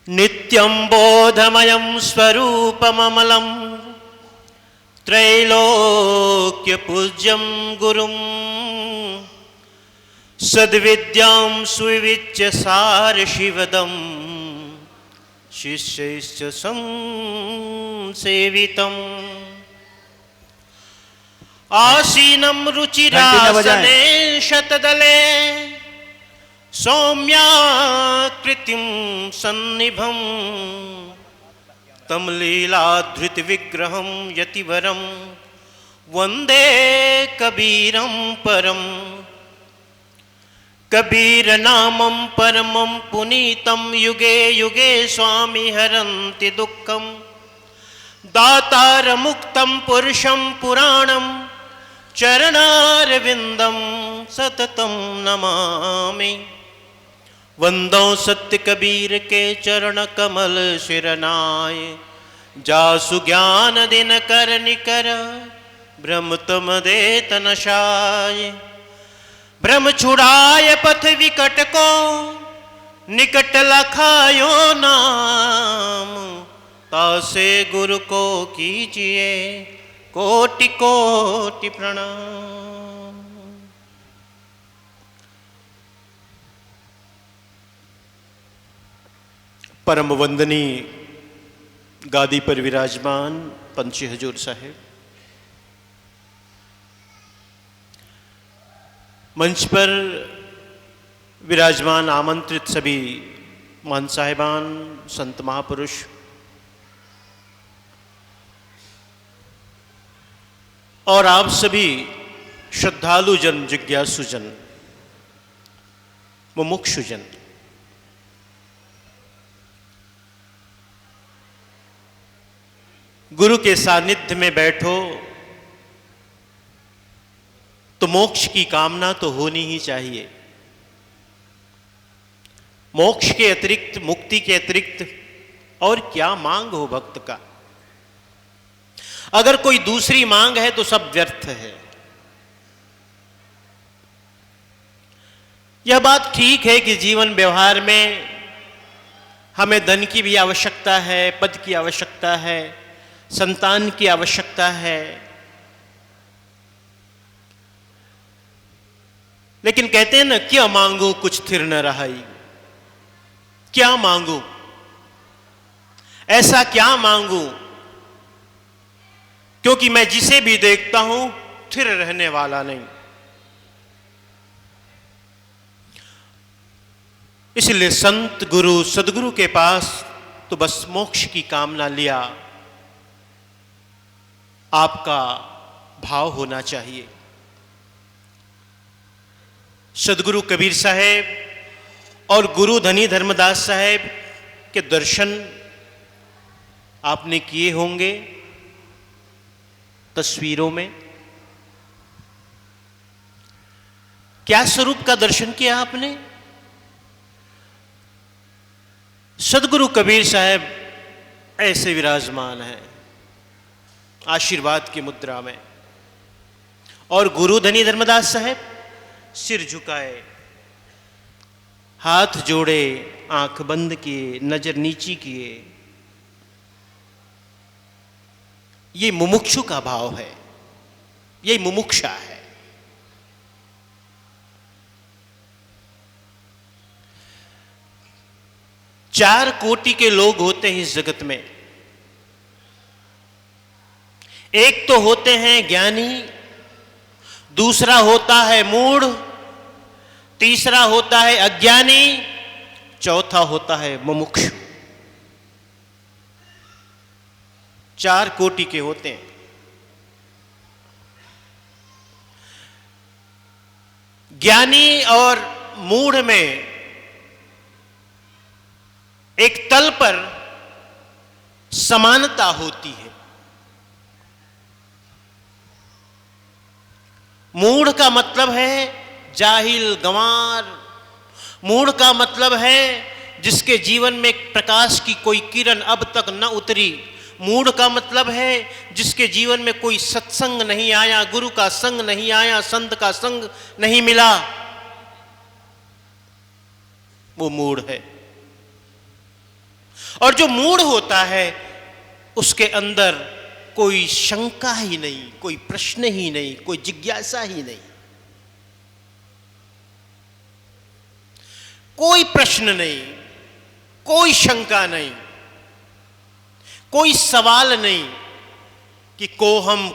नित्यं बोधमयं स्वरूपममलं त्रैलोक्यपूज्यं गुरुं सद्विद्यां सुविविच्य सारशिवदं शिष्यैश्च संसेवितम् आसीनं रुचिरासने शतदले सौम्याकृतिं सन्निभं तं लीलाधृतविग्रहं यतिवरं वन्दे कबीरं परम् कबीरनामं परमं पुनीतं युगे युगे स्वामी हरन्ति दुःखं दातारमुक्तं पुरुषं पुराणं चरणारविन्दं सततं नमामि। वंदो सत्य कबीर के चरण कमल शिरनाय जासु ज्ञान दिन कर निकर भ्रम तम दे तनशाय भ्रम छुड़ाय पथ विकट को निकट लखायो नाम तासे गुरु को कीजिए कोटि कोटि प्रणाम। परम वंदनीय गादी पर विराजमान पंछी हजूर साहेब, मंच पर विराजमान आमंत्रित सभी मान साहिबान, संत महापुरुष, और आप सभी श्रद्धालु जन, जिज्ञासु जन, मुमुक्षु जन, गुरु के सानिध्य में बैठो तो मोक्ष की कामना तो होनी ही चाहिए। मोक्ष के अतिरिक्त, मुक्ति के अतिरिक्त और क्या मांग हो भक्त का। अगर कोई दूसरी मांग है तो सब व्यर्थ है। यह बात ठीक है कि जीवन व्यवहार में हमें धन की भी आवश्यकता है, पद की आवश्यकता है, संतान की आवश्यकता है, लेकिन कहते हैं ना, क्या मांगू कुछ थिर न रहाई। क्या मांगू, ऐसा क्या मांगू, क्योंकि मैं जिसे भी देखता हूं थिर रहने वाला नहीं। इसलिए संत गुरु सदगुरु के पास तो बस मोक्ष की कामना लिया, आपका भाव होना चाहिए। सदगुरु कबीर साहेब और गुरु धनी धर्मदास साहेब के दर्शन आपने किए होंगे तस्वीरों में। क्या स्वरूप का दर्शन किया आपने? सदगुरु कबीर साहेब ऐसे विराजमान हैं आशीर्वाद की मुद्रा में, और गुरु धनी धर्मदास साहेब सिर झुकाए, हाथ जोड़े, आंख बंद किए, नजर नीची किए। ये मुमुक्षु का भाव है, ये मुमुक्षा है। चार कोटि के लोग होते हैं इस जगत में। एक तो होते हैं ज्ञानी, दूसरा होता है मूढ़, तीसरा होता है अज्ञानी, चौथा होता है मुमुक्षु। चार कोटि के होते हैं। ज्ञानी और मूढ़ में एक तल पर समानता होती है। मूढ़ का मतलब है जाहिल, गंवार। मूढ़ का मतलब है जिसके जीवन में प्रकाश की कोई किरण अब तक न उतरी। मूढ़ का मतलब है जिसके जीवन में कोई सत्संग नहीं आया, गुरु का संग नहीं आया, संत का संग नहीं मिला, वो मूढ़ है। और जो मूढ़ होता है उसके अंदर कोई शंका ही नहीं, कोई प्रश्न ही नहीं, कोई जिज्ञासा ही नहीं, कोई प्रश्न नहीं, कोई शंका नहीं, कोई सवाल नहीं कि कोहम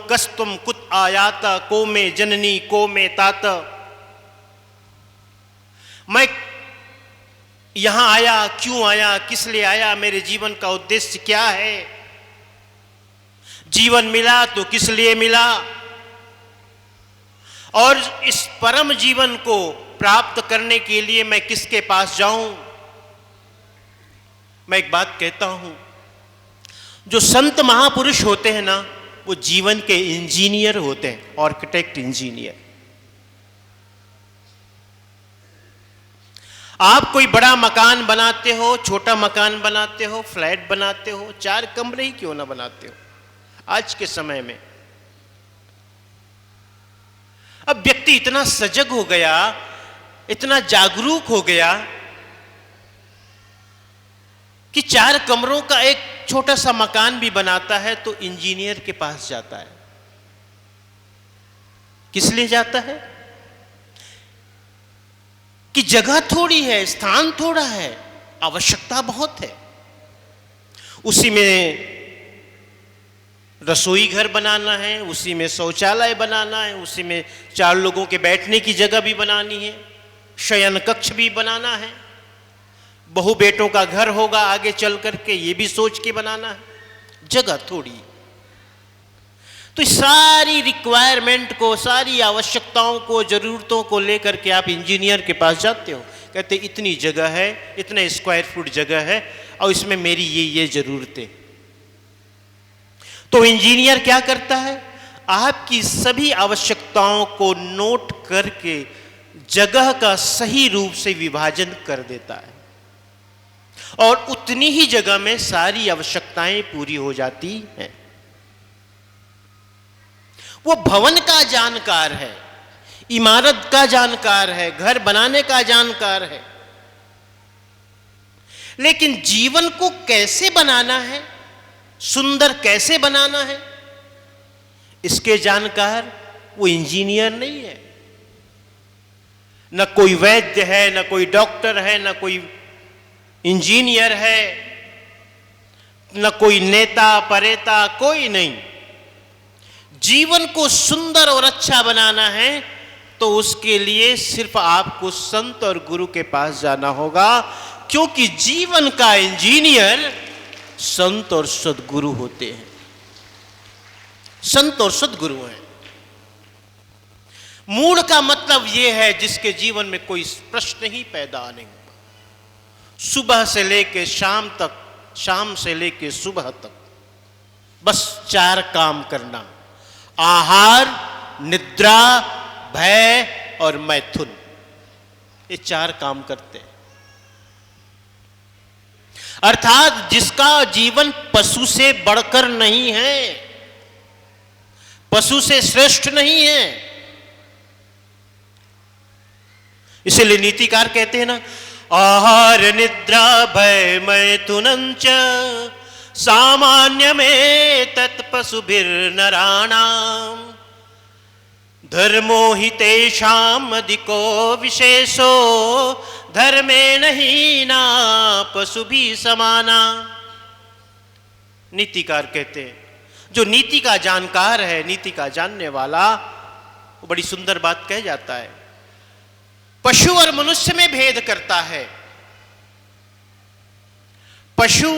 कस्तुम कुत आयाता को में जननी को में तात, मैं यहां आया, क्यों आया, किस लिए आया, मेरे जीवन का उद्देश्य क्या है, जीवन मिला तो किस लिए मिला, और इस परम जीवन को प्राप्त करने के लिए मैं किसके पास जाऊं। मैं एक बात कहता हूं, जो संत महापुरुष होते हैं ना, वो जीवन के इंजीनियर होते हैं, आर्किटेक्ट इंजीनियर। आप कोई बड़ा मकान बनाते हो, छोटा मकान बनाते हो, फ्लैट बनाते हो, 4 कमरे ही क्यों ना बनाते हो आज के समय में। अब व्यक्ति इतना सजग हो गया, इतना जागरूक हो गया कि 4 कमरों का एक छोटा सा मकान भी बनाता है तो इंजीनियर के पास जाता है। किस लिए जाता है? कि जगह थोड़ी है, स्थान थोड़ा है, आवश्यकता बहुत है। उसी में रसोई घर बनाना है, उसी में शौचालय बनाना है, उसी में 4 लोगों के बैठने की जगह भी बनानी है, शयन कक्ष भी बनाना है, बहु बेटों का घर होगा आगे चल करके, ये भी सोच के बनाना है, जगह थोड़ी। तो सारी रिक्वायरमेंट को, सारी आवश्यकताओं को, जरूरतों को लेकर के आप इंजीनियर के पास जाते हो, कहते इतनी जगह है, इतने स्क्वायर फुट जगह है और इसमें मेरी ये जरूरतें। तो इंजीनियर क्या करता है? आपकी सभी आवश्यकताओं को नोट करके जगह का सही रूप से विभाजन कर देता है और उतनी ही जगह में सारी आवश्यकताएं पूरी हो जाती हैं। वो भवन का जानकार है, इमारत का जानकार है, घर बनाने का जानकार है, लेकिन जीवन को कैसे बनाना है, सुंदर कैसे बनाना है, इसके जानकार वो इंजीनियर नहीं है। न कोई वैद्य है, न कोई डॉक्टर है, न कोई इंजीनियर है, न कोई नेता परेता, कोई नहीं। जीवन को सुंदर और अच्छा बनाना है तो उसके लिए सिर्फ आपको संत और गुरु के पास जाना होगा, क्योंकि जीवन का इंजीनियर संत और सद्गुरु होते हैं। संत और सद्गुरु हैं। मूढ़ का मतलब यह है जिसके जीवन में कोई प्रश्न ही पैदा नहीं हुआ, सुबह से लेके शाम तक, शाम से लेके सुबह तक बस 4 काम करना: आहार, निद्रा, भय और मैथुन। ये 4 काम करते हैं। अर्थात जिसका जीवन पशु से बढ़कर नहीं है, पशु से श्रेष्ठ नहीं है। इसीलिए नीतिकार कहते हैं ना, आहार निद्रा भय मैथुनंच सामान्य में तत्पशुभिर्नराणाम धर्मो हि तेषाम अधिको विशेषो धर्मे नहीं ना पशु भी समाना। नीतिकार कहते हैं, जो नीति का जानकार है, नीति का जानने वाला, वो बड़ी सुंदर बात कह जाता है, पशु और मनुष्य में भेद करता है। पशु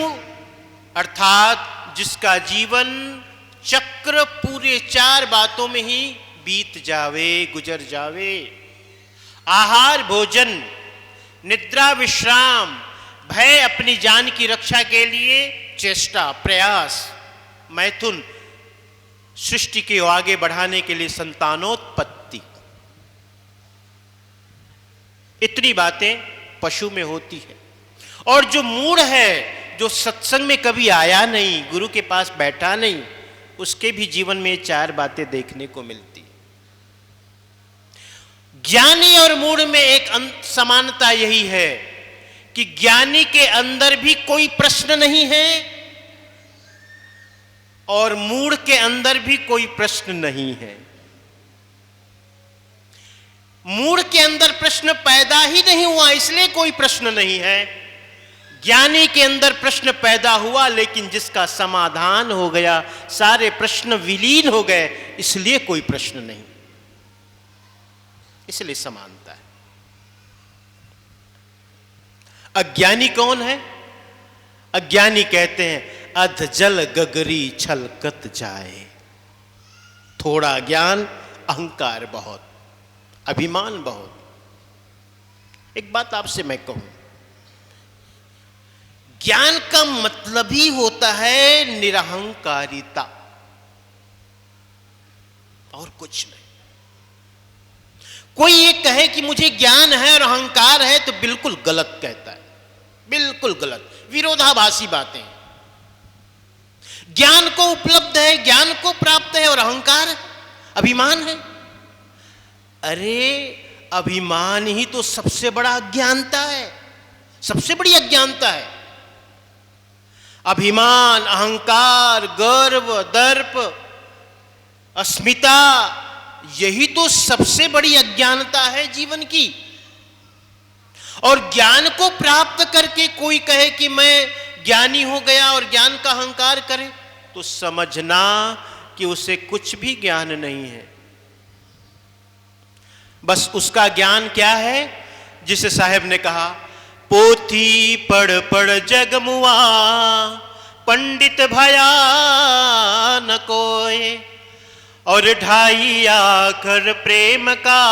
अर्थात जिसका जीवन चक्र पूरे 4 बातों में ही बीत जावे, गुजर जावे: आहार भोजन, निद्रा विश्राम, भय अपनी जान की रक्षा के लिए चेष्टा प्रयास, मैथुन सृष्टि के आगे बढ़ाने के लिए संतानोत्पत्ति। इतनी बातें पशु में होती है। और जो मूढ़ है, जो सत्संग में कभी आया नहीं, गुरु के पास बैठा नहीं, उसके भी जीवन में 4 बातें देखने को मिलती। ज्ञानी और मूढ़ में एक समानता यही है कि ज्ञानी के अंदर भी कोई प्रश्न नहीं है और मूढ़ के अंदर भी कोई प्रश्न नहीं है। मूढ़ के अंदर प्रश्न पैदा ही नहीं हुआ इसलिए कोई प्रश्न नहीं है। ज्ञानी के अंदर प्रश्न पैदा हुआ लेकिन जिसका समाधान हो गया, सारे प्रश्न विलीन हो गए, इसलिए कोई प्रश्न नहीं। इसलिए समानता है। अज्ञानी कौन है? अज्ञानी कहते हैं अध जल गगरी छलकत जाए। थोड़ा ज्ञान, अहंकार बहुत, अभिमान बहुत। एक बात आपसे मैं कहूं, ज्ञान का मतलब ही होता है निरहंकारिता और कुछ नहीं। कोई ये कहे कि मुझे ज्ञान है और अहंकार है तो बिल्कुल गलत कहता है, बिल्कुल गलत, विरोधाभासी बातें। ज्ञान को उपलब्ध है, ज्ञान को प्राप्त है और अहंकार, अभिमान है। अरे अभिमान ही तो सबसे बड़ा अज्ञानता है, सबसे बड़ी अज्ञानता है। अभिमान, अहंकार, गर्व, दर्प, अस्मिता, यही तो सबसे बड़ी अज्ञानता है जीवन की। और ज्ञान को प्राप्त करके कोई कहे कि मैं ज्ञानी हो गया और ज्ञान का अहंकार करे, तो समझना कि उसे कुछ भी ज्ञान नहीं है। बस उसका ज्ञान क्या है, जिसे साहब ने कहा, पोथी पढ़ पढ़ जग मुआ, पंडित भया न कोय, और ढाई आखर प्रेम का,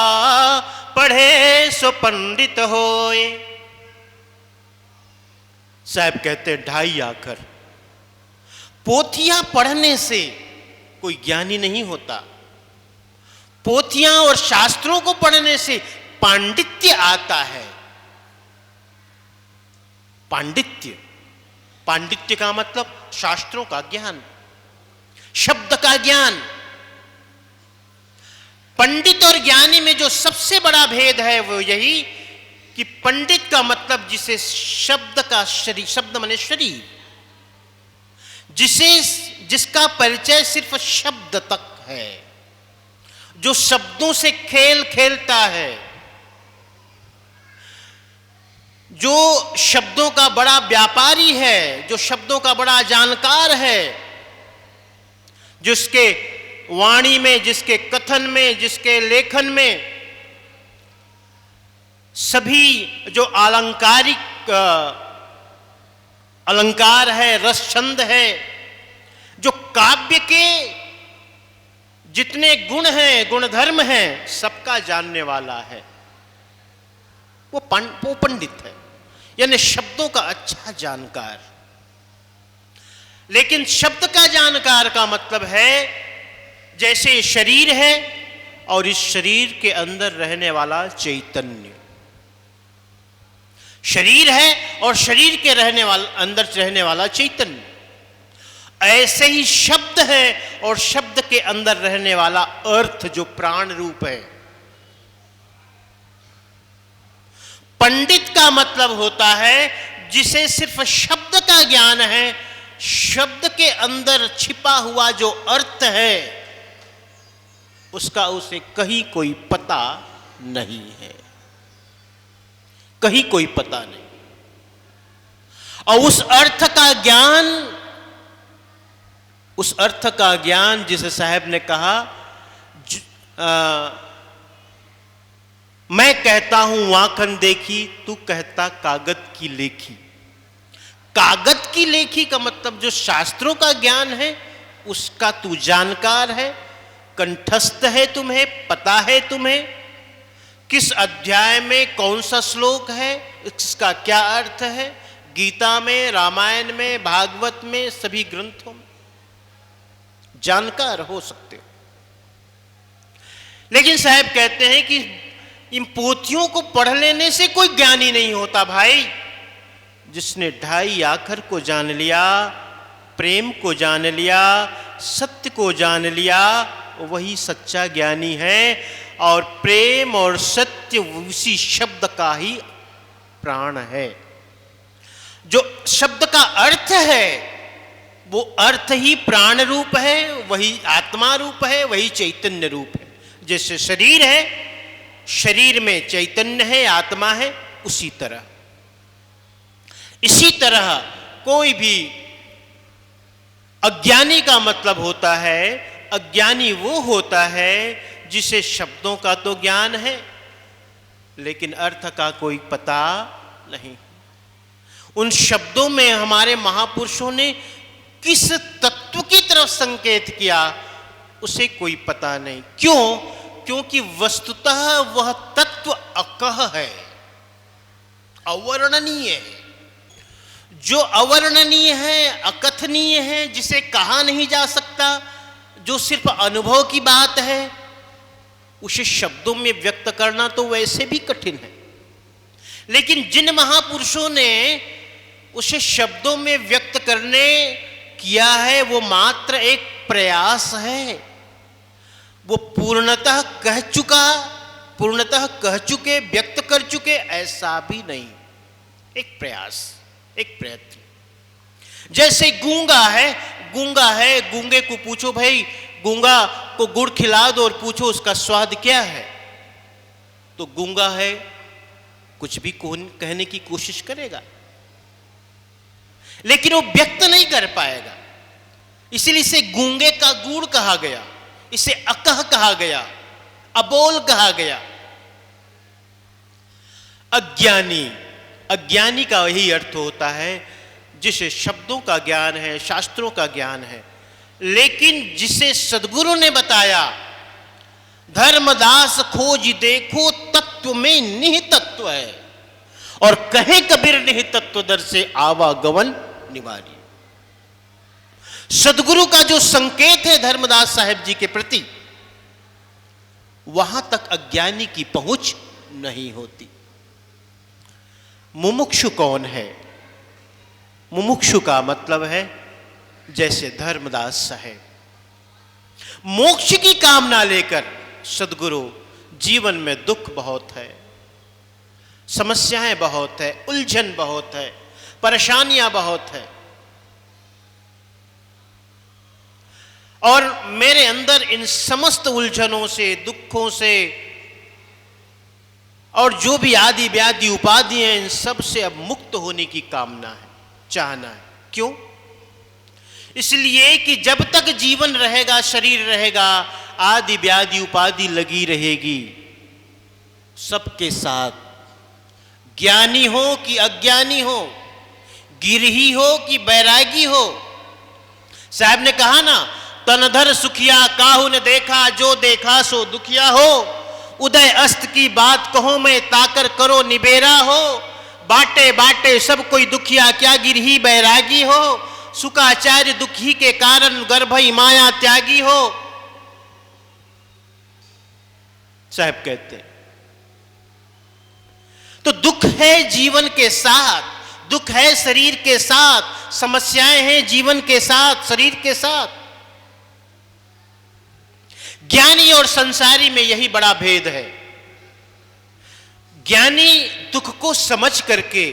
पढ़े सो पंडित होए। साहब कहते हैं ढाई आखर, पोथियां पढ़ने से कोई ज्ञानी नहीं होता। पोथियां और शास्त्रों को पढ़ने से पांडित्य आता है। पांडित्य, पांडित्य का मतलब शास्त्रों का ज्ञान, शब्द का ज्ञान। पंडित और ज्ञानी में जो सबसे बड़ा भेद है वो यही कि पंडित का मतलब जिसे शब्द का शरीर, शब्द माने शरीर, जिसे जिसका परिचय सिर्फ शब्द तक है, जो शब्दों से खेल खेलता है, जो शब्दों का बड़ा व्यापारी है, जो शब्दों का बड़ा जानकार है, जिसके वाणी में, जिसके कथन में, जिसके लेखन में सभी जो अलंकारिक अलंकार है, रस छंद है, जो काव्य के जितने गुण हैं, गुणधर्म हैं, सबका जानने वाला है, वो पंडित है, यानी शब्दों का अच्छा जानकार। लेकिन शब्द का जानकार का मतलब है जैसे शरीर है और इस शरीर के अंदर रहने वाला चैतन्य, शरीर है और शरीर के रहने वाला, अंदर रहने वाला चैतन्य, ऐसे ही शब्द है और शब्द के अंदर रहने वाला अर्थ जो प्राण रूप है। पंडित का मतलब होता है जिसे सिर्फ शब्द का ज्ञान है, शब्द के अंदर छिपा हुआ जो अर्थ है उसका उसे कहीं कोई पता नहीं है, कहीं कोई पता नहीं। और उस अर्थ का ज्ञान जिसे साहब ने कहा, मैं कहता हूं वाखन देखी, तू कहता कागज की लेखी। कागज की लेखी का मतलब जो शास्त्रों का ज्ञान है उसका तू जानकार है, कंठस्थ है, तुम्हें पता है, तुम्हें किस अध्याय में कौन सा श्लोक है, इसका क्या अर्थ है, गीता में, रामायण में, भागवत में, सभी ग्रंथों में जानकार हो सकते हो। लेकिन साहब कहते हैं कि इन पोथियों को पढ़ लेने से कोई ज्ञानी नहीं होता भाई। जिसने ढाई आखर को जान लिया, प्रेम को जान लिया, सत्य को जान लिया, वही सच्चा ज्ञानी है। और प्रेम और सत्य उसी शब्द का ही प्राण है। जो शब्द का अर्थ है वो अर्थ ही प्राण रूप है, वही आत्मा रूप है, वही चैतन्य रूप है। जैसे शरीर है, शरीर में चैतन्य है, आत्मा है, उसी तरह कोई भी अज्ञानी का मतलब होता है, अज्ञानी वो होता है जिसे शब्दों का तो ज्ञान है लेकिन अर्थ का कोई पता नहीं। उन शब्दों में हमारे महापुरुषों ने किस तत्व की तरफ संकेत किया उसे कोई पता नहीं। क्यों? क्योंकि वस्तुतः वह तत्व अकह है, अवर्णनीय है। जो अवर्णनीय है, अकथनीय है, जिसे कहा नहीं जा सकता, जो सिर्फ अनुभव की बात है, उसे शब्दों में व्यक्त करना तो वैसे भी कठिन है। लेकिन जिन महापुरुषों ने उसे शब्दों में व्यक्त करने किया है वो मात्र एक प्रयास है। वो पूर्णतः कह चुके, व्यक्त कर चुके, ऐसा भी नहीं। एक प्रयास, एक प्रयत्न। जैसे गूंगा है, गूंगे को पूछो भाई, गूंगा को गुड़ खिला दो और पूछो उसका स्वाद क्या है, तो गूंगा है कुछ भी कहने की कोशिश करेगा लेकिन वो व्यक्त नहीं कर पाएगा। इसलिए इसे गूंगे का गुड़ कहा गया, इसे अकह कहा गया, अबोल कहा गया। अज्ञानी का वही अर्थ होता है जिसे शब्दों का ज्ञान है, शास्त्रों का ज्ञान है, लेकिन जिसे सद्गुरु ने बताया, धर्मदास खोज देखो तत्व में निहित तत्व है, और कहे कबीर निहित तत्व दर से आवागमन निवारी। सद्गुरु का जो संकेत है धर्मदास साहेब जी के प्रति, वहां तक अज्ञानी की पहुंच नहीं होती। मुमुक्षु कौन है? मुमुक्षु का मतलब है जैसे धर्मदास साहेब मोक्ष की कामना लेकर, सद्गुरु जीवन में दुख बहुत है, समस्याएं बहुत है, उलझन बहुत है, परेशानियां बहुत है, और मेरे अंदर इन समस्त उलझनों से, दुखों से और जो भी आदि व्याधि उपाधि हैं, इन सब से अब मुक्त होने की कामना है, चाहना है। क्यों? इसलिए कि जब तक जीवन रहेगा, शरीर रहेगा, आदि व्याधि उपाधि लगी रहेगी सबके साथ। ज्ञानी हो कि अज्ञानी हो, गिरही हो कि बैरागी हो। साहब ने कहा ना, तनधर सुखिया काहू ने देखा, जो देखा सो दुखिया हो। उदय अस्त की बात कहो मैं, ताकर करो निबेरा हो। बाटे बाटे सब कोई दुखिया, क्या गिरही बैरागी हो। सुखाचार्य दुखी के कारण, गर्भई माया त्यागी हो। साहब कहते हैं तो दुख है जीवन के साथ, दुख है शरीर के साथ, समस्याएं हैं जीवन के साथ, शरीर के साथ। ज्ञानी और संसारी में यही बड़ा भेद है। ज्ञानी दुख को समझ करके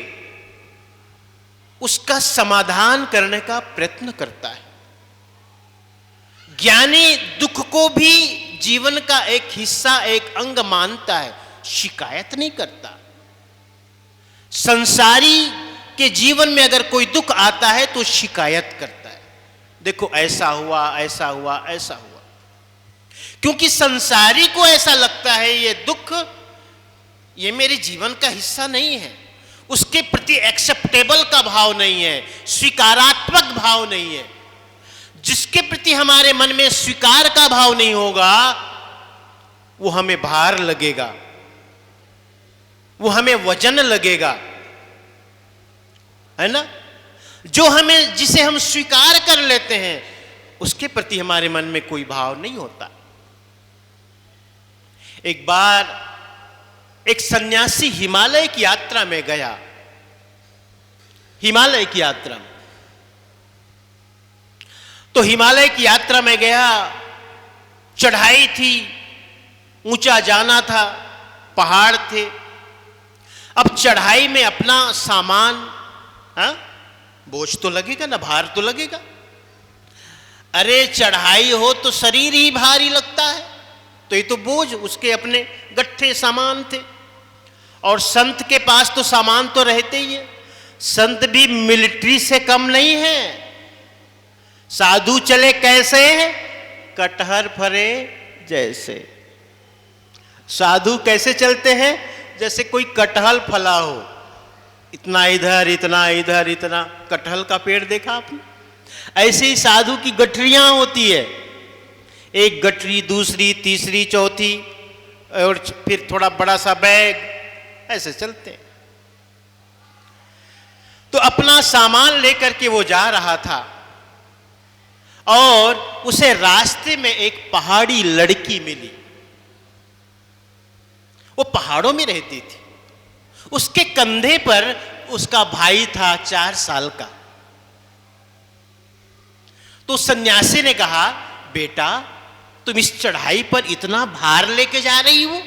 उसका समाधान करने का प्रयत्न करता है। ज्ञानी दुख को भी जीवन का एक हिस्सा, एक अंग मानता है, शिकायत नहीं करता। संसारी के जीवन में अगर कोई दुख आता है तो शिकायत करता है, देखो ऐसा हुआ, ऐसा हुआ, ऐसा हुआ। क्योंकि संसारी को ऐसा लगता है ये दुख, ये मेरे जीवन का हिस्सा नहीं है, उसके प्रति एक्सेप्टेबल का भाव नहीं है, स्वीकारात्मक भाव नहीं है। जिसके प्रति हमारे मन में स्वीकार का भाव नहीं होगा वो हमें भार लगेगा, वो हमें वजन लगेगा, है ना। जो हमें, जिसे हम स्वीकार कर लेते हैं, उसके प्रति हमारे मन में कोई भाव नहीं होता। एक बार एक सन्यासी हिमालय की यात्रा में गया, हिमालय की यात्रा में। तो हिमालय की यात्रा में गया, चढ़ाई थी, ऊंचा जाना था, पहाड़ थे। अब चढ़ाई में अपना सामान हाँ, बोझ तो लगेगा ना, भार तो लगेगा। अरे चढ़ाई हो तो शरीर ही भारी लगता है, तो ये तो बोझ, उसके अपने गट्ठे सामान थे। और संत के पास तो सामान तो रहते ही है। संत भी मिलिट्री से कम नहीं है। साधु चले कैसे हैं? कटहर फरे जैसे। साधु कैसे चलते हैं? जैसे कोई कटहल फला हो, इतना इधर इतना इधर इतना। कटहल का पेड़ देखा आपने? ऐसे ही साधु की गठरियां होती है, एक गठरी, दूसरी, तीसरी, चौथी, और फिर थोड़ा बड़ा सा बैग, ऐसे चलते हैं। तो अपना सामान लेकर के वो जा रहा था और उसे रास्ते में एक पहाड़ी लड़की मिली। वो पहाड़ों में रहती थी। उसके कंधे पर उसका भाई था 4 साल का। तो सन्यासी ने कहा, बेटा तुम इस चढ़ाई पर इतना भार लेके जा रही हो?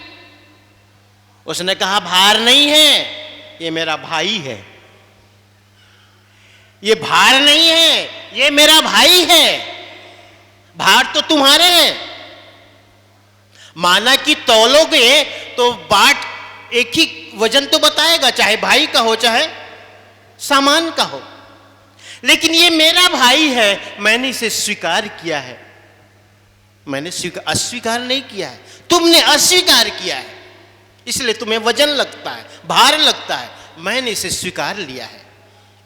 उसने कहा, भार नहीं है, ये मेरा भाई है। ये भार नहीं है, ये मेरा भाई है। भार तो तुम्हारे हैं। माना कि तौलोगे तो बाट एक ही वजन तो बताएगा, चाहे भाई का हो चाहे सामान का हो। लेकिन ये मेरा भाई है, मैंने इसे स्वीकार किया है। मैंने अस्वीकार नहीं किया है, तुमने अस्वीकार किया है, इसलिए तुम्हें वजन लगता है, भार लगता है। मैंने इसे स्वीकार लिया है,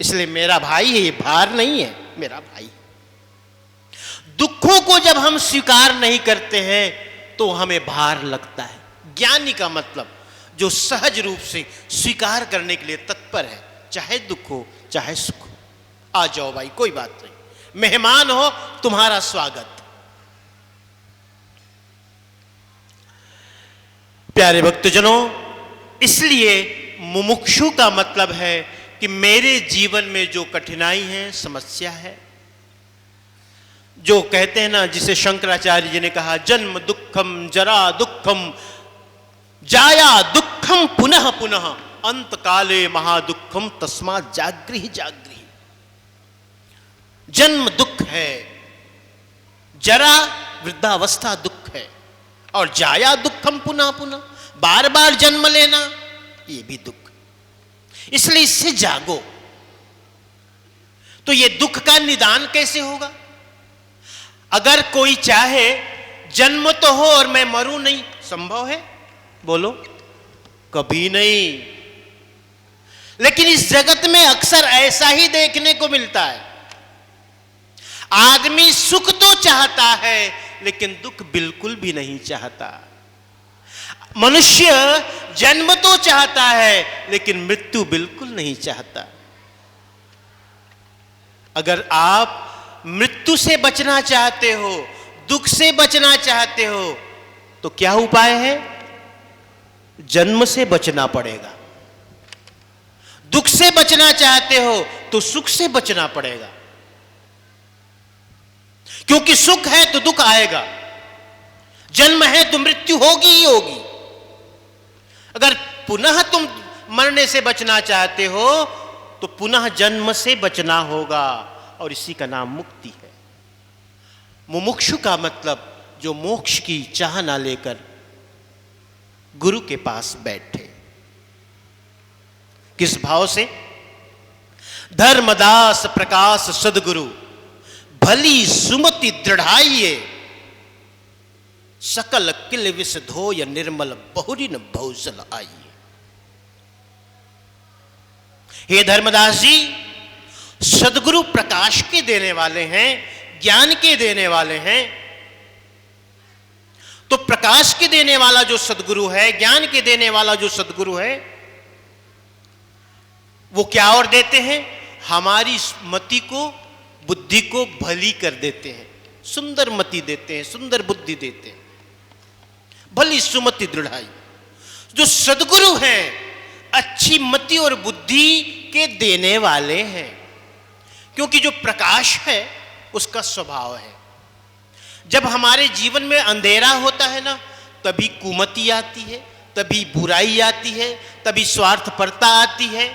इसलिए मेरा भाई है, ये भार नहीं है, मेरा भाई। दुखों को जब हम स्वीकार नहीं करते हैं तो हमें भार लगता है। ज्ञानी का मतलब जो सहज रूप से स्वीकार करने के लिए तत्पर है, चाहे दुख हो चाहे सुख हो। आ जाओ भाई, कोई बात नहीं, मेहमान हो, तुम्हारा स्वागत। प्यारे भक्तजनों, इसलिए मुमुक्षु का मतलब है कि मेरे जीवन में जो कठिनाई है, समस्या है, जो कहते हैं ना, जिसे शंकराचार्य जी ने कहा, जन्म दुखम जरा दुखम जाया दुखम पुनः पुनः अंत काले महादुखम तस्मात् जागृहि जागृहि। जन्म दुख है, जरा वृद्धावस्था दुख है, और जाया दुखम पुनः पुनः, बार बार जन्म लेना, ये भी दुख। इसलिए इससे जागो। तो ये दुख का निदान कैसे होगा? अगर कोई चाहे जन्म तो हो और मैं मरूं नहीं, संभव है? बोलो, कभी नहीं। लेकिन इस जगत में अक्सर ऐसा ही देखने को मिलता है। आदमी सुख तो चाहता है लेकिन दुख बिल्कुल भी नहीं चाहता। मनुष्य जन्म तो चाहता है लेकिन मृत्यु बिल्कुल नहीं चाहता। अगर आप मृत्यु से बचना चाहते हो, दुख से बचना चाहते हो, तो क्या उपाय है? जन्म से बचना पड़ेगा। दुख से बचना चाहते हो तो सुख से बचना पड़ेगा, क्योंकि सुख है तो दुख आएगा, जन्म है तो मृत्यु होगी ही होगी। अगर पुनः तुम मरने से बचना चाहते हो तो पुनः जन्म से बचना होगा, और इसी का नाम मुक्ति है। मुमुक्षु का मतलब जो मोक्ष की चाह ना लेकर गुरु के पास बैठे। किस भाव से? धर्मदास प्रकाश सदगुरु भली सुमति दृढ़ाइए, सकल किल विष धोय निर्मल बहुरिन भौजल आइए। हे धर्मदास जी, सदगुरु प्रकाश के देने वाले हैं, ज्ञान के देने वाले हैं। तो प्रकाश के देने वाला जो सदगुरु है, ज्ञान के देने वाला जो सदगुरु है, वो क्या और देते हैं? हमारी मति को, बुद्धि को भली कर देते हैं, सुंदर मति देते हैं, सुंदर बुद्धि देते हैं, भली सुमति दृढ़ाई। जो सदगुरु हैं अच्छी मति और बुद्धि के देने वाले हैं, क्योंकि जो प्रकाश है उसका स्वभाव है। जब हमारे जीवन में अंधेरा होता है ना, तभी कुमति आती है, तभी बुराई आती है, तभी स्वार्थपरता आती है,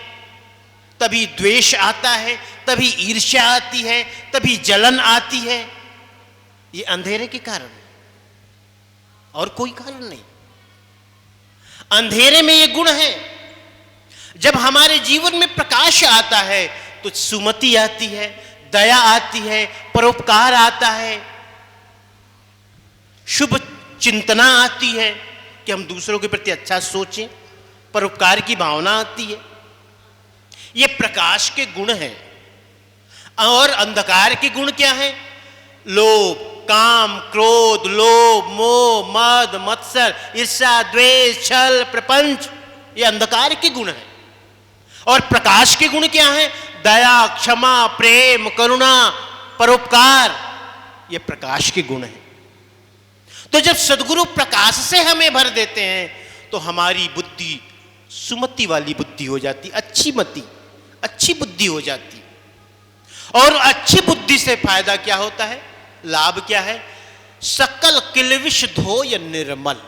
तभी द्वेष आता है, तभी ईर्ष्या आती है, तभी जलन आती है। ये अंधेरे के कारण, और कोई कारण नहीं। अंधेरे में ये गुण है। जब हमारे जीवन में प्रकाश आता है तो सुमति आती है, दया आती है, परोपकार आता है, शुभ चिंतना आती है कि हम दूसरों के प्रति अच्छा सोचें, परोपकार की भावना आती है। ये प्रकाश के गुण हैं। और अंधकार के गुण क्या हैं? लोभ, काम, क्रोध, लोभ, मोह, मद, मत्सर, ईर्ष्या, द्वेष, छल, प्रपंच, ये अंधकार के गुण हैं। और प्रकाश के गुण क्या हैं? दया, क्षमा, प्रेम, करुणा, परोपकार, ये प्रकाश के गुण हैं। तो जब सद्गुरु प्रकाश से हमें भर देते हैं तो हमारी बुद्धि सुमति वाली बुद्धि हो जाती, अच्छी मति, अच्छी बुद्धि हो जाती। और अच्छी बुद्धि से फायदा क्या होता है? लाभ क्या है? सकल किलविष धोय निर्मल,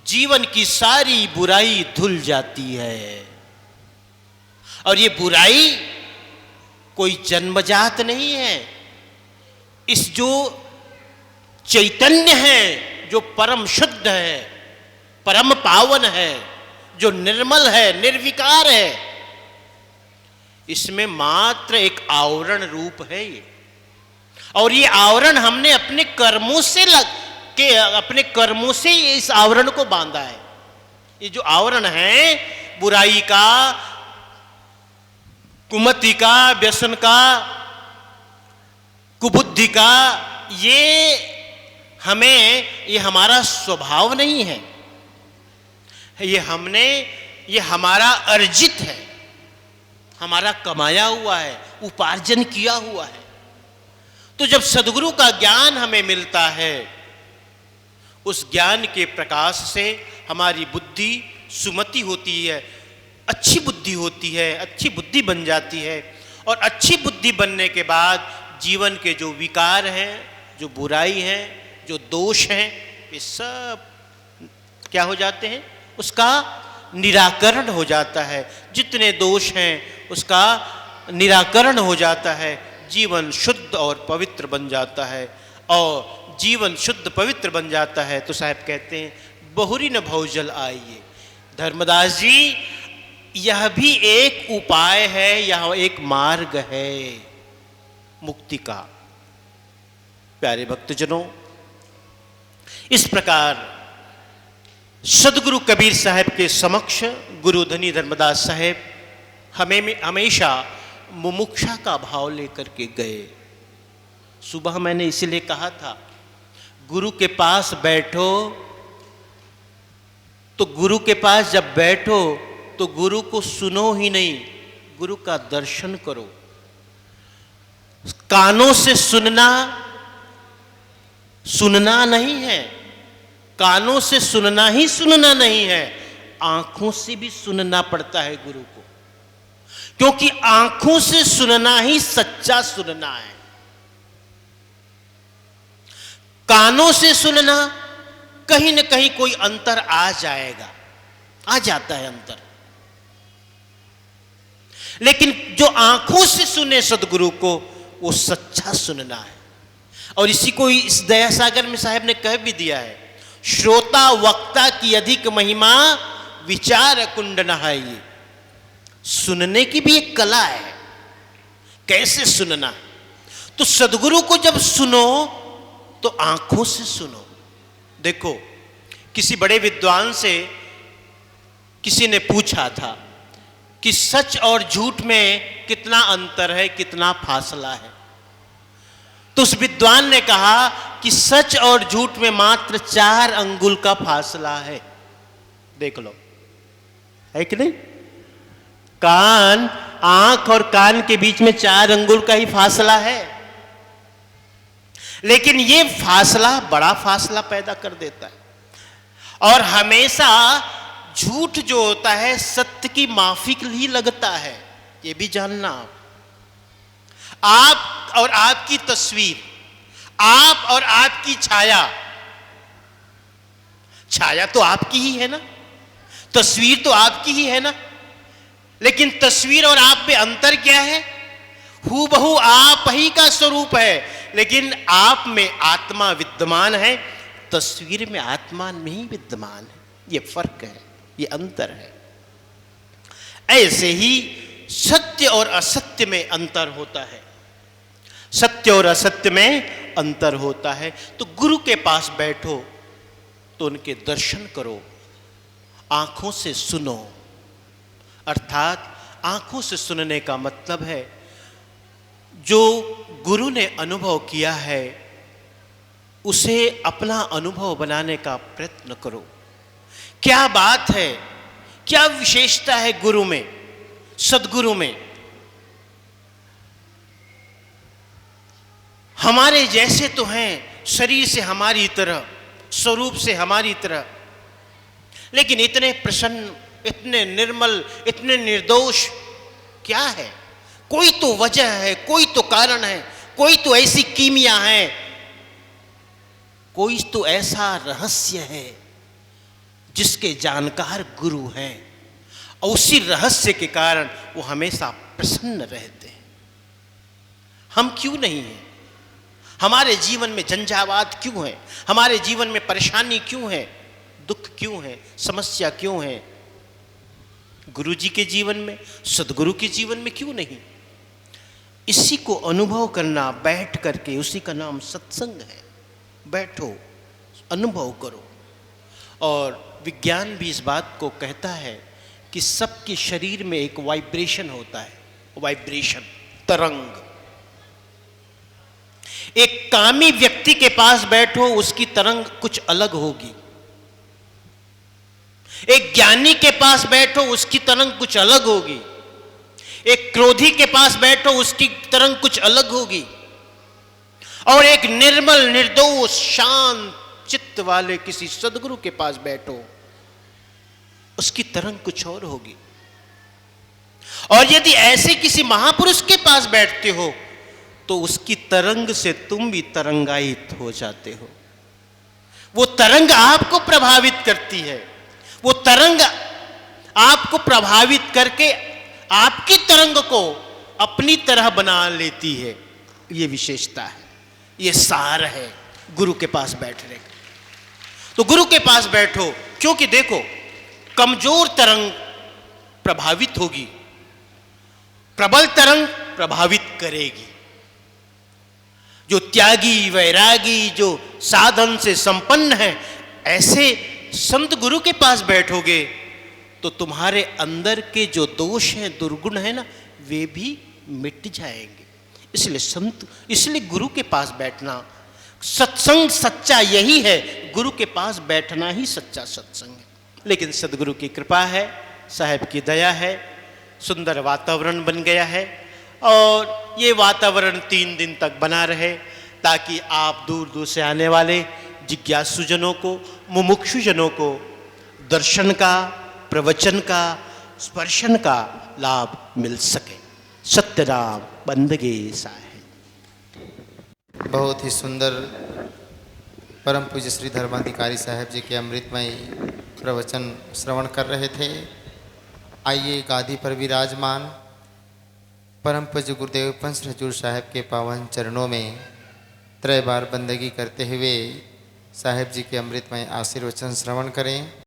जीवन की सारी बुराई धुल जाती है। और ये बुराई कोई जन्मजात नहीं है। इस जो चैतन्य है, जो परम शुद्ध है, परम पावन है, जो निर्मल है, निर्विकार है, इसमें मात्र एक आवरण रूप है ये। और ये आवरण हमने अपने कर्मों से इस आवरण को बांधा है। ये जो आवरण है बुराई का, कुमति का, व्यसन का, कुबुद्धि का, ये हमारा स्वभाव नहीं है। ये हमारा अर्जित है, हमारा कमाया हुआ है, उपार्जन किया हुआ है। तो जब सद्गुरु का ज्ञान हमें मिलता है, उस ज्ञान के प्रकाश से हमारी बुद्धि सुमति होती है, अच्छी बुद्धि होती है, अच्छी बुद्धि बन जाती है। और अच्छी बुद्धि बनने के बाद जीवन के जो विकार हैं, जो बुराई हैं, जो दोष हैं, ये सब क्या हो जाते हैं? उसका निराकरण हो जाता है। जितने दोष हैं उसका निराकरण हो जाता है। जीवन शुद्ध और पवित्र बन जाता है। और जीवन शुद्ध पवित्र बन जाता है तो साहब कहते हैं बहुरी न भवजल आइए। धर्मदास जी, यह भी एक उपाय है, यह एक मार्ग है मुक्ति का। प्यारे भक्तजनों, इस प्रकार सदगुरु कबीर साहब के समक्ष गुरु धनी धर्मदास साहब हमें हमेशा मुमुक्षा का भाव लेकर के गए। सुबह मैंने इसलिए कहा था, गुरु के पास बैठो तो गुरु के पास जब बैठो तो गुरु को सुनो ही नहीं, गुरु का दर्शन करो। कानों से सुनना नहीं है, कानों से सुनना ही सुनना नहीं है, आंखों से भी सुनना पड़ता है गुरु को। क्योंकि आंखों से सुनना ही सच्चा सुनना है। कानों से सुनना कहीं न कहीं कोई अंतर आ जाएगा, आ जाता है अंतर। लेकिन जो आंखों से सुने सदगुरु को, वो सच्चा सुनना है। और इसी को इस दया सागर में साहब ने कह भी दिया है, श्रोता वक्ता की अधिक महिमा, विचार कुंड नहाइए। सुनने की भी एक कला है, कैसे सुनना। तो सदगुरु को जब सुनो तो आंखों से सुनो। देखो, किसी बड़े विद्वान से किसी ने पूछा था कि सच और झूठ में कितना अंतर है, कितना फासला है। तो उस विद्वान ने कहा कि सच और झूठ में मात्र 4 अंगुल का फासला है। देख लो, है कि नहीं? कान, आंख और कान के बीच में 4 अंगुल का ही फासला है। लेकिन ये फासला बड़ा फासला पैदा कर देता है। और हमेशा झूठ जो होता है सत्य की माफिक ही लगता है, ये भी जानना। आप और आपकी तस्वीर, आप और आपकी छाया, छाया तो आपकी ही है ना, तस्वीर तो आपकी ही है ना। लेकिन तस्वीर और आप में अंतर क्या है? हूबहू आप ही का स्वरूप है, लेकिन आप में आत्मा विद्यमान है, तस्वीर में आत्मा नहीं विद्यमान है। ये फर्क है, ये अंतर है। ऐसे ही सत्य और असत्य में अंतर होता है, सत्य और असत्य में अंतर होता है। तो गुरु के पास बैठो तो उनके दर्शन करो, आंखों से सुनो। अर्थात आंखों से सुनने का मतलब है जो गुरु ने अनुभव किया है उसे अपना अनुभव बनाने का प्रयत्न करो। क्या बात है, क्या विशेषता है गुरु में, सद्गुरु में? हमारे जैसे तो हैं, शरीर से हमारी तरह, स्वरूप से हमारी तरह, लेकिन इतने प्रसन्न, इतने निर्मल, इतने निर्दोष। क्या है? कोई तो वजह है, कोई तो कारण है, कोई तो ऐसी कीमिया है, कोई तो ऐसा रहस्य है जिसके जानकार गुरु हैं, और उसी रहस्य के कारण वो हमेशा प्रसन्न रहते हैं। हम क्यों नहीं हैं? हमारे जीवन में झंझावात क्यों है? हमारे जीवन में परेशानी क्यों है? दुख क्यों है? समस्या क्यों है? गुरु जी के जीवन में, सद्गुरु के जीवन में क्यों नहीं? इसी को अनुभव करना बैठ करके, उसी का नाम सत्संग है। बैठो, अनुभव करो। और विज्ञान भी इस बात को कहता है कि सबके शरीर में एक वाइब्रेशन होता है, वाइब्रेशन, तरंग। एक कामी व्यक्ति के पास बैठो, उसकी तरंग कुछ अलग होगी। एक ज्ञानी के पास बैठो, उसकी तरंग कुछ अलग होगी। एक क्रोधी के पास बैठो, उसकी तरंग कुछ अलग होगी। और एक निर्मल, निर्दोष, शांत चित्त वाले किसी सद्गुरु के पास बैठो, उसकी तरंग कुछ और होगी। और यदि ऐसे किसी महापुरुष के पास बैठते हो तो उसकी तरंग से तुम भी तरंगायित हो जाते हो। वो तरंग आपको प्रभावित करती है, वो तरंग आपको प्रभावित करके आपकी तरंग को अपनी तरह बना लेती है। ये विशेषता है, ये सार है गुरु के पास बैठने का। तो गुरु के पास बैठो, क्योंकि देखो, कमजोर तरंग प्रभावित होगी, प्रबल तरंग प्रभावित करेगी। जो त्यागी, वैरागी, जो साधन से संपन्न है, ऐसे संत गुरु के पास बैठोगे तो तुम्हारे अंदर के जो दोष हैं, दुर्गुण है ना, वे भी मिट जाएंगे। इसलिए गुरु के पास बैठना, सत्संग सच्चा यही है। गुरु के पास बैठना ही सच्चा सत्संग है। लेकिन सद्गुरु की कृपा है, साहब की दया है, सुंदर वातावरण बन गया है। और ये वातावरण 3 दिन तक बना रहे, ताकि आप दूर दूर से आने वाले जिज्ञासुजनों को, मुमुक्षुजनों को दर्शन का, प्रवचन का, स्पर्शन का लाभ मिल सके। सत्यनाम बंदगे साहेब। बहुत ही सुंदर परम पूज्य श्री धर्माधिकारी साहब जी के अमृतमय प्रवचन श्रवण कर रहे थे। आइए गादी पर विराजमान परम पूज्य गुरुदेव पंच हजूर साहब के पावन चरणों में त्रय बार बंदगी करते हुए साहब जी के अमृतमय आशीर्वचन श्रवण करें।